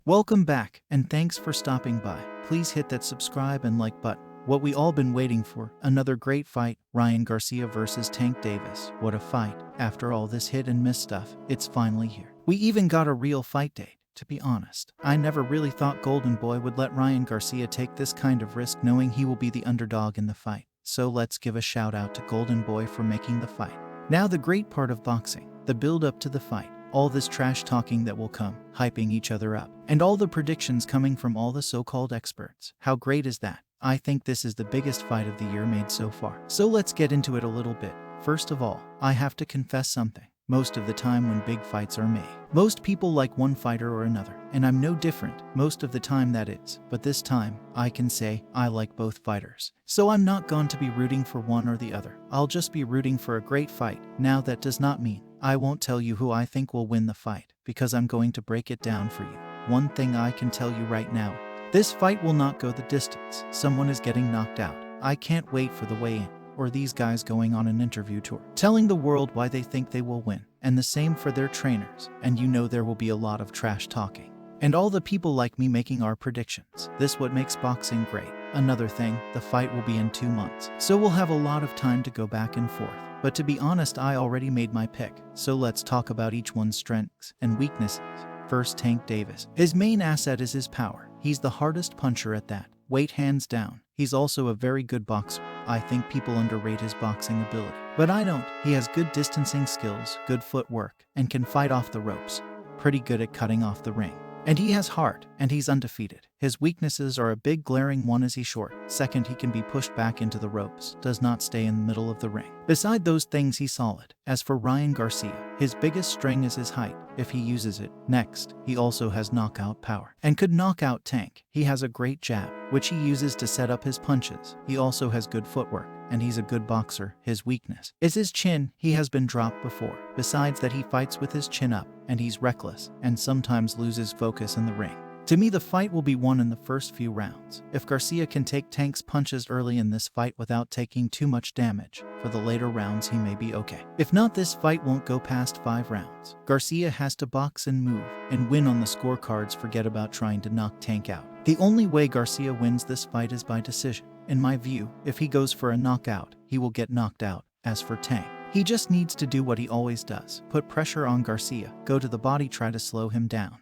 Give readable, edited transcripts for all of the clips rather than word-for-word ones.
Welcome back, and thanks for stopping by. Please hit that subscribe and like button. What we all been waiting for, another great fight, Ryan Garcia versus Tank Davis. What a fight. After all this hit and miss stuff, it's finally here. We even got a real fight date. To be honest, I never really thought Golden Boy would let Ryan Garcia take this kind of risk knowing he will be the underdog in the fight. So let's give a shout out to Golden Boy for making the fight. Now the great part of boxing, the build up to the fight. All this trash talking that will come, hyping each other up, and all the predictions coming from all the so-called experts. How great is that? I think this is the biggest fight of the year made so far. So let's get into it a little bit. First of all, I have to confess something. Most of the time when big fights are made, most people like one fighter or another, and I'm no different, most of the time that is. But this time, I can say I like both fighters. So I'm not going to be rooting for one or the other. I'll just be rooting for a great fight. Now that does not mean I won't tell you who I think will win the fight, because I'm going to break it down for you. One thing I can tell you right now, this fight will not go the distance. Someone is getting knocked out. I can't wait for the weigh-in, or these guys going on an interview tour, telling the world why they think they will win. And the same for their trainers, and you know there will be a lot of trash talking. And all the people like me making our predictions. This what makes boxing great. Another thing, the fight will be in 2 months, so we'll have a lot of time to go back and forth. But to be honest, I already made my pick, so let's talk about each one's strengths and weaknesses. First, Tank Davis. His main asset is his power. He's the hardest puncher at that. Weight hands down. He's also a very good boxer. I think people underrate his boxing ability, but I don't. He has good distancing skills, good footwork, and can fight off the ropes. Pretty good at cutting off the ring. And he has heart, and he's undefeated. His weaknesses are a big glaring one: is he short. Second, he can be pushed back into the ropes, does not stay in the middle of the ring. Beside those things, he's solid. As for Ryan Garcia, his biggest strength is his height, if he uses it. Next, he also has knockout power, and could knock out Tank. He has a great jab, which he uses to set up his punches. He also has good footwork, and he's a good boxer. His weakness is his chin. He has been dropped before. Besides that, he fights with his chin up, and he's reckless, and sometimes loses focus in the ring. To me, the fight will be won in the first few rounds. If Garcia can take Tank's punches early in this fight without taking too much damage, for the later rounds he may be okay. If not, this fight won't go past 5 rounds. Garcia has to box and move, and win on the scorecards. Forget about trying to knock Tank out. The only way Garcia wins this fight is by decision. In my view, if he goes for a knockout, he will get knocked out. As for Tank, he just needs to do what he always does. Put pressure on Garcia, go to the body, try to slow him down,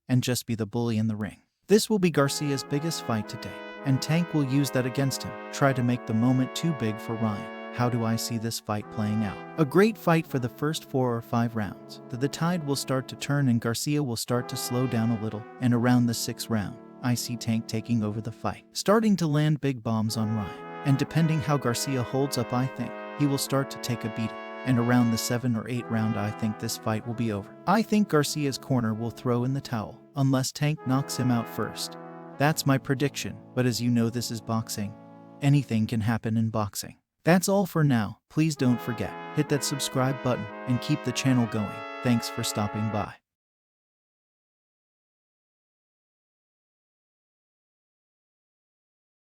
and just be the bully in the ring. This will be Garcia's biggest fight today, and Tank will use that against him. Try to make the moment too big for Ryan. How do I see this fight playing out? A great fight for the first 4 or 5 rounds. The tide will start to turn and Garcia will start to slow down a little, and around the 6th round, I see Tank taking over the fight, starting to land big bombs on Ryan. And depending how Garcia holds up, I think he will start to take a beating. And around the 7th or 8th round, I think this fight will be over. I think Garcia's corner will throw in the towel, unless Tank knocks him out first. That's my prediction, but as you know, this is boxing. Anything can happen in boxing. That's all for now. Please don't forget, hit that subscribe button and keep the channel going. Thanks for stopping by.